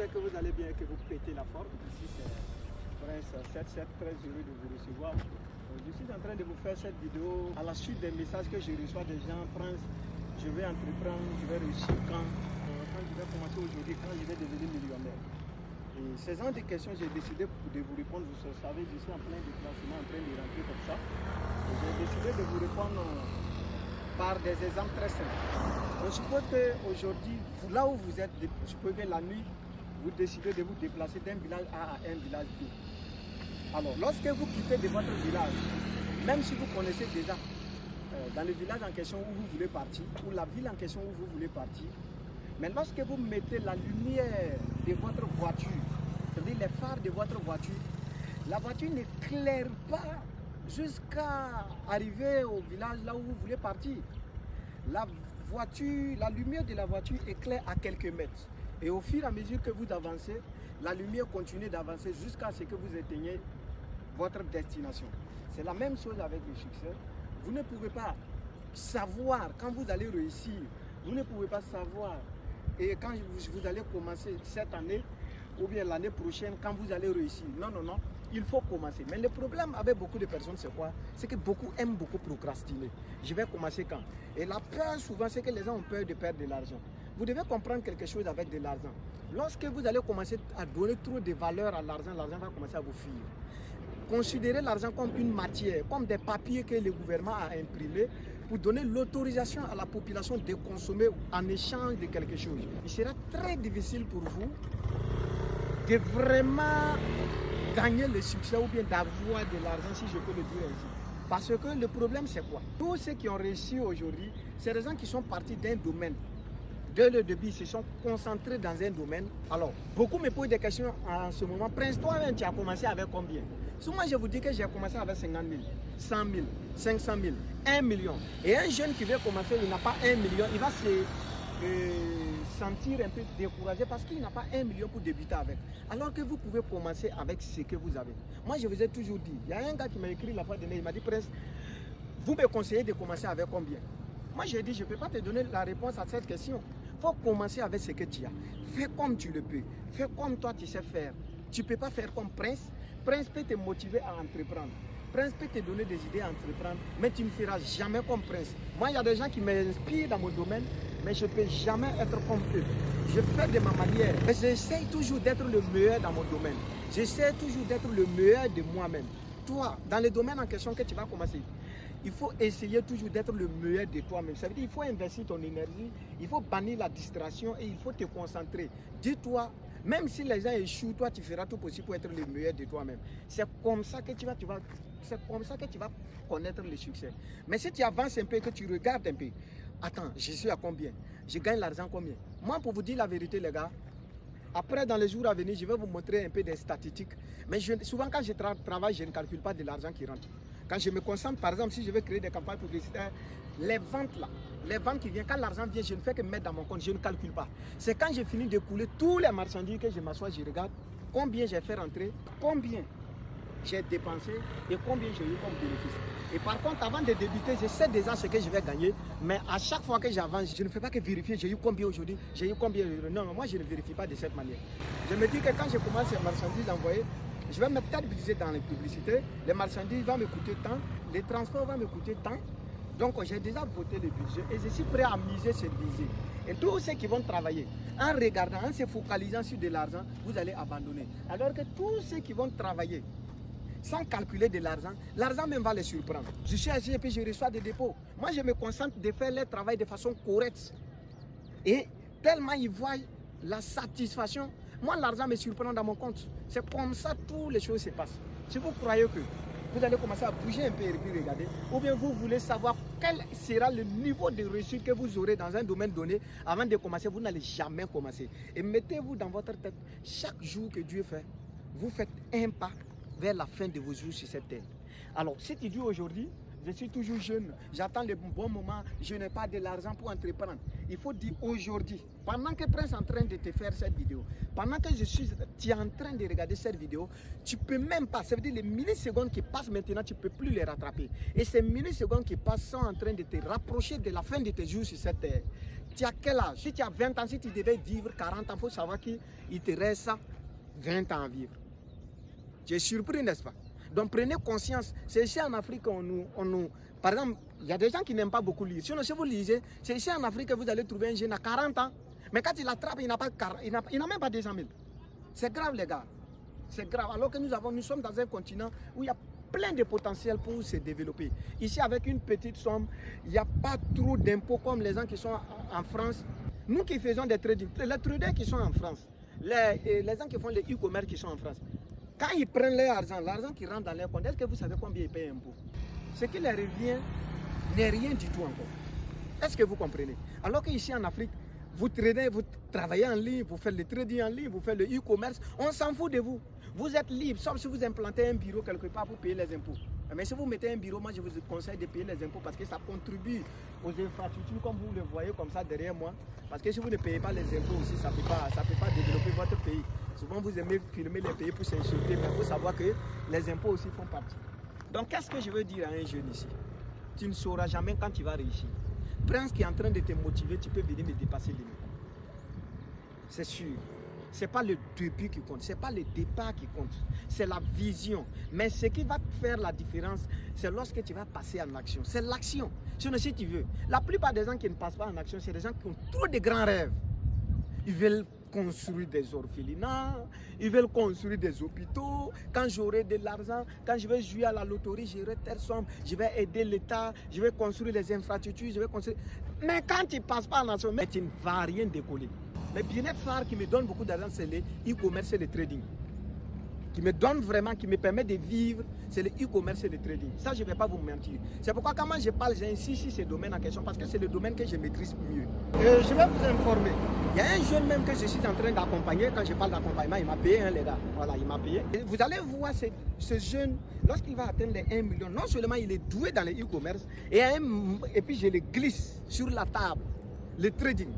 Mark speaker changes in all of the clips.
Speaker 1: j'espère que vous allez bien et que vous pétez la forme. Ici c'est Prince 77, très heureux de vous recevoir. Je suis en train de vous faire cette vidéo à la suite des messages que je reçois des gens. Prince, je vais entreprendre, je vais réussir quand je vais commencer aujourd'hui, quand je vais devenir millionnaire. Et ces genre de questions, j'ai décidé de vous répondre. Vous savez, je suis en plein déplacement, en train de rentrer comme ça. J'ai décidé de vous répondre par des exemples très simples. On suppose qu'aujourd'hui, là où vous êtes, supposez la nuit, vous décidez de vous déplacer d'un village A à un village B. Alors, lorsque vous quittez de votre village, même si vous connaissez déjà dans le village en question où vous voulez partir, ou la ville en question où vous voulez partir, mais lorsque vous mettez la lumière de votre voiture, c'est-à-dire les phares de votre voiture, la voiture n'éclaire pas jusqu'à arriver au village là où vous voulez partir. La lumière de la voiture éclaire à quelques mètres. Et au fur et à mesure que vous avancez, la lumière continue d'avancer jusqu'à ce que vous atteigniez votre destination. C'est la même chose avec le succès. Vous ne pouvez pas savoir quand vous allez réussir. Vous ne pouvez pas savoir et quand vous allez commencer cette année ou bien l'année prochaine, quand vous allez réussir. Non, non, non. Il faut commencer. Mais le problème avec beaucoup de personnes, c'est quoi? C'est que beaucoup aiment beaucoup procrastiner. Je vais commencer quand? Et la peur, souvent, c'est que les gens ont peur de perdre de l'argent. Vous devez comprendre quelque chose avec de l'argent. Lorsque vous allez commencer à donner trop de valeur à l'argent, l'argent va commencer à vous fuir. Considérez l'argent comme une matière, comme des papiers que le gouvernement a imprimés pour donner l'autorisation à la population de consommer en échange de quelque chose. Il sera très difficile pour vous de vraiment gagner le succès ou bien d'avoir de l'argent, si je peux le dire ainsi. Parce que le problème, c'est quoi? Tous ceux qui ont réussi aujourd'hui, c'est des gens qui sont partis d'un domaine. Dès le début, ils se sont concentrés dans un domaine. Alors, beaucoup me posent des questions en ce moment. Prince, toi-même, tu as commencé avec combien? Souvent, je vous dis que j'ai commencé avec 50 000, 100 000, 500 000, 1 million. Et un jeune qui veut commencer, il n'a pas 1 million, il va se sentir un peu découragé parce qu'il n'a pas 1 million pour débuter avec. Alors que vous pouvez commencer avec ce que vous avez. Moi, je vous ai toujours dit, il y a un gars qui m'a écrit la fois dernière, il m'a dit, Prince, vous me conseillez de commencer avec combien? Moi, j'ai dit, je ne peux pas te donner la réponse à cette question. Il faut commencer avec ce que tu as. Fais comme tu le peux. Fais comme toi, tu sais faire. Tu ne peux pas faire comme Prince. Prince peut te motiver à entreprendre. Prince peut te donner des idées à entreprendre, mais tu ne feras jamais comme Prince. Moi, il y a des gens qui m'inspirent dans mon domaine, mais je ne peux jamais être comme eux. Je fais de ma manière. Mais j'essaie toujours d'être le meilleur dans mon domaine. J'essaie toujours d'être le meilleur de moi-même. Toi, dans le domaine en question que tu vas commencer, il faut essayer toujours d'être le meilleur de toi-même. Ça veut dire qu'il faut investir ton énergie, il faut bannir la distraction et il faut te concentrer. Dis-toi, même si les gens échouent, toi tu feras tout possible pour être le meilleur de toi-même. C'est comme ça que tu vas connaître le succès. Mais si tu avances un peu, que tu regardes un peu, attends, je suis à combien? Je gagne l'argent combien? Moi, pour vous dire la vérité, les gars, après, dans les jours à venir, je vais vous montrer un peu des statistiques. Mais souvent, quand je travaille, je ne calcule pas de l'argent qui rentre. Quand je me concentre, par exemple, si je veux créer des campagnes publicitaires, les ventes là, les ventes qui viennent, quand l'argent vient, je ne fais que mettre dans mon compte, je ne calcule pas. C'est quand j'ai fini d'écouler tous les marchandises que je m'assois, je regarde combien j'ai fait rentrer, combien j'ai dépensé et combien j'ai eu comme bénéfice. Et par contre, avant de débuter, je sais déjà ce que je vais gagner, mais à chaque fois que j'avance, je ne fais pas que vérifier, j'ai eu combien aujourd'hui, j'ai eu combien. Non, moi je ne vérifie pas de cette manière. Je me dis que quand je commence ces marchandises à envoyer, je vais me peut-être utiliser dans les publicités, les marchandises vont me coûter tant, les transports vont me coûter tant. Donc j'ai déjà voté le budget et je suis prêt à miser ce budget. Et tous ceux qui vont travailler, en regardant, en se focalisant sur de l'argent, vous allez abandonner. Alors que tous ceux qui vont travailler, sans calculer de l'argent, l'argent même va les surprendre. Je suis assis et puis je reçois des dépôts. Moi, je me concentre de faire leur travail de façon correcte. Et tellement ils voient la satisfaction, moi, l'argent me surprend dans mon compte. C'est comme ça que toutes les choses se passent. Si vous croyez que vous allez commencer à bouger un peu et puis regarder, ou bien vous voulez savoir quel sera le niveau de réussite que vous aurez dans un domaine donné, avant de commencer, vous n'allez jamais commencer. Et mettez-vous dans votre tête, chaque jour que Dieu fait, vous faites un pas vers la fin de vos jours sur cette terre. Alors, si tu dis aujourd'hui, je suis toujours jeune, j'attends le bon moment, je n'ai pas de l'argent pour entreprendre. Il faut dire aujourd'hui, pendant que Prince est en train de te faire cette vidéo, pendant que tu es en train de regarder cette vidéo, tu ne peux même pas, ça veut dire les millisecondes qui passent maintenant, tu ne peux plus les rattraper. Et ces millisecondes qui passent sont en train de te rapprocher de la fin de tes jours sur cette terre. Tu as quel âge? Si tu as 20 ans, si tu devais vivre 40 ans, il faut savoir qu'il te reste 20 ans à vivre. Tu es surpris, n'est-ce pas? Donc prenez conscience. C'est ici en Afrique qu'on nous... Par exemple, il y a des gens qui n'aiment pas beaucoup lire. Sinon, si vous lisez, c'est ici en Afrique que vous allez trouver un jeune à 40 ans. Mais quand il l'attrape, il n'a même pas 200 000. C'est grave, les gars. C'est grave. Alors que nous sommes dans un continent où il y a plein de potentiel pour se développer. Ici, avec une petite somme, il n'y a pas trop d'impôts comme les gens qui sont en France. Nous qui faisons des trading, les traders qui sont en France, les gens qui font les e-commerce qui sont en France, quand ils prennent leur argent, l'argent qui rentre dans leur compte, est-ce que vous savez combien ils payent impôts? Ce qui leur revient n'est rien du tout encore. Est-ce que vous comprenez? Alors qu'ici en Afrique, vous tradez, vous travaillez en ligne, vous faites le trading en ligne, vous faites le e-commerce, on s'en fout de vous. Vous êtes libre, sauf si vous implantez un bureau quelque part pour payer les impôts. Mais si vous mettez un bureau, moi je vous conseille de payer les impôts parce que ça contribue aux infrastructures comme vous le voyez comme ça derrière moi. Parce que si vous ne payez pas les impôts aussi, ça ne peut pas développer votre pays. Souvent vous aimez filmer les pays pour s'insulter, mais il faut savoir que les impôts aussi font partie. Donc qu'est-ce que je veux dire à un jeune ici? Tu ne sauras jamais quand tu vas réussir. Prends ce qui est en train de te motiver, tu peux venir me dépasser limite. C'est sûr. Ce n'est pas le début qui compte, ce n'est pas le départ qui compte, c'est la vision. Mais ce qui va faire la différence, c'est lorsque tu vas passer en action. C'est l'action. Sinon, si tu veux, la plupart des gens qui ne passent pas en action, c'est des gens qui ont trop de grands rêves. Ils veulent construire des orphelinats, ils veulent construire des hôpitaux. Quand j'aurai de l'argent, quand je vais jouer à la loterie, j'aurai telle somme, je vais aider l'État, je vais construire les infrastructures, je vais construire... Mais quand tu ne passes pas en action, tu ne vas rien décoller. Le bien-être phare qui me donne beaucoup d'argent, c'est le e-commerce et le trading. Qui me donne vraiment, qui me permet de vivre, c'est le e-commerce et le trading. Ça, je ne vais pas vous mentir. C'est pourquoi quand moi je parle, j'insiste sur ce domaine en question, parce que c'est le domaine que je maîtrise mieux. Je vais vous informer. Il y a un jeune même que je suis en train d'accompagner. Quand je parle d'accompagnement, il m'a payé, hein, les gars. Voilà, il m'a payé. Et vous allez voir ce jeune, lorsqu'il va atteindre les 1 million, non seulement il est doué dans le e-commerce, et puis je le glisse sur la table, le trading.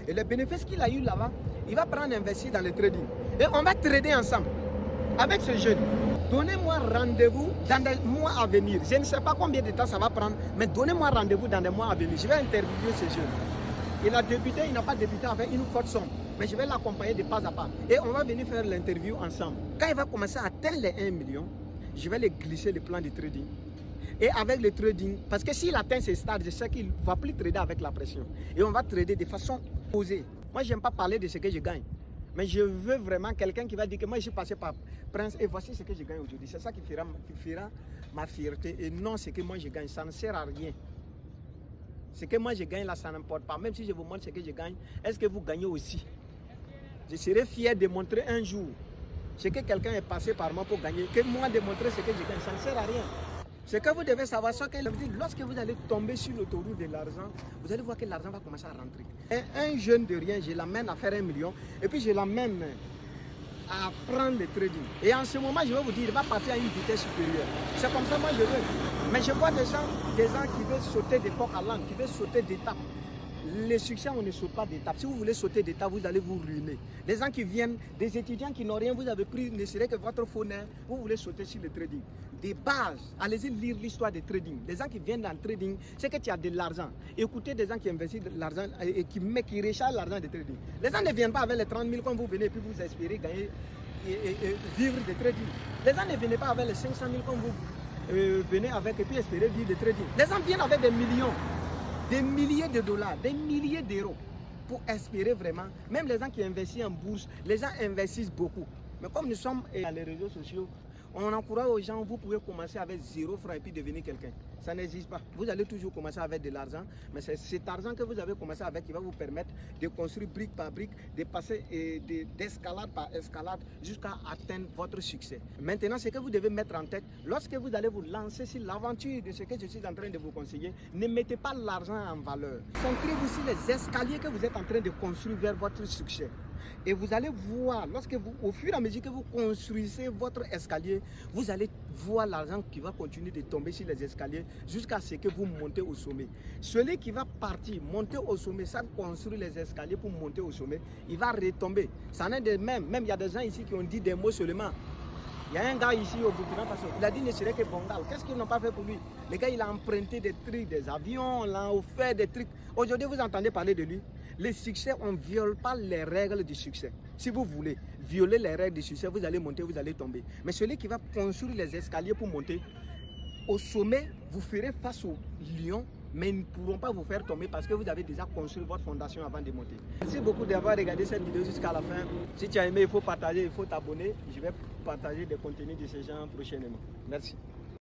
Speaker 1: Et le bénéfice qu'il a eu là-bas, il va prendre investir dans le trading. Et on va trader ensemble avec ce jeune. Donnez-moi rendez-vous dans des mois à venir. Je ne sais pas combien de temps ça va prendre, mais donnez-moi rendez-vous dans des mois à venir. Je vais interviewer ce jeune. Il a débuté, il n'a pas débuté avec une forte somme, mais je vais l'accompagner de pas à pas. Et on va venir faire l'interview ensemble. Quand il va commencer à atteindre les 1 million, je vais lui glisser le plan de trading. Et avec le trading, parce que s'il atteint ces stades, je sais qu'il ne va plus trader avec la pression. Et on va trader de façon posée. Moi, je n'aime pas parler de ce que je gagne. Mais je veux vraiment quelqu'un qui va dire que moi, je suis passé par Prince et voici ce que je gagne aujourd'hui. C'est ça qui fera ma fierté. Et non, ce que moi, je gagne, ça ne sert à rien. Ce que moi, je gagne là, ça n'importe pas. Même si je vous montre ce que je gagne, est-ce que vous gagnez aussi? Je serai fier de montrer un jour ce que quelqu'un est passé par moi pour gagner. Que moi, de montrer ce que je gagne, ça ne sert à rien. Ce que vous devez savoir, c'est que lorsque vous allez tomber sur l'autoroute de l'argent, vous allez voir que l'argent va commencer à rentrer. Un jeune de rien, je l'amène à faire 1 million et puis je l'amène à prendre le trading. Et en ce moment, je vais vous dire, il va partir à une vitesse supérieure. C'est comme ça, moi je veux. Mais je vois des gens qui veulent sauter des coques à l'âne, qui veulent sauter d'étapes. Les succès, on ne saute pas d'étapes. Si vous voulez sauter d'étapes, vous allez vous ruiner. Les gens qui viennent, des étudiants qui n'ont rien, vous avez pris, ne serait que votre phonème, vous voulez sauter sur le trading. Des bases, allez-y lire l'histoire du trading. Les gens qui viennent dans le trading, c'est que tu as de l'argent. Écoutez des gens qui investissent de l'argent et qui rechargent l'argent du trading. Les gens ne viennent pas avec les 30 000 quand vous venez et puis vous espérez gagner et vivre de trading. Les gens ne viennent pas avec les 500 000 quand vous venez avec et puis espérer vivre de trading. Les gens viennent avec des millions. Des milliers de dollars, des milliers d'euros pour espérer vraiment. Même les gens qui investissent en bourse, les gens investissent beaucoup. Mais comme nous sommes dans les réseaux sociaux, on encourage aux gens, vous pouvez commencer avec 0 francs et puis devenir quelqu'un. Ça n'existe pas. Vous allez toujours commencer avec de l'argent, mais c'est cet argent que vous avez commencé avec qui va vous permettre de construire brique par brique, de passer d'escalade par escalade jusqu'à atteindre votre succès. Maintenant, ce que vous devez mettre en tête, lorsque vous allez vous lancer sur l'aventure de ce que je suis en train de vous conseiller, ne mettez pas l'argent en valeur. Centrez-vous sur les escaliers que vous êtes en train de construire vers votre succès. Et vous allez voir, au fur et à mesure que vous construisez votre escalier, vous allez voir l'argent qui va continuer de tomber sur les escaliers jusqu'à ce que vous montez au sommet. Celui qui va partir, monter au sommet, ça construit les escaliers pour monter au sommet, il va retomber. Ça en est de même il y a des gens ici qui ont dit des mots seulement. Il y a un gars ici au Burkina Faso, il a dit ne serait que Bongal. Qu'est-ce qu'ils n'ont pas fait pour lui? Le gars, il a emprunté des trucs, des avions, on l'a offert des trucs. Aujourd'hui, vous entendez parler de lui. Le succès, on ne viole pas les règles du succès. Si vous voulez violer les règles du succès, vous allez monter, vous allez tomber. Mais celui qui va construire les escaliers pour monter, au sommet, vous ferez face aux lions, mais ils ne pourront pas vous faire tomber parce que vous avez déjà construit votre fondation avant de monter. Merci beaucoup d'avoir regardé cette vidéo jusqu'à la fin. Si tu as aimé, il faut partager, il faut t'abonner. Je vais partager des contenus de ces gens prochainement. Merci.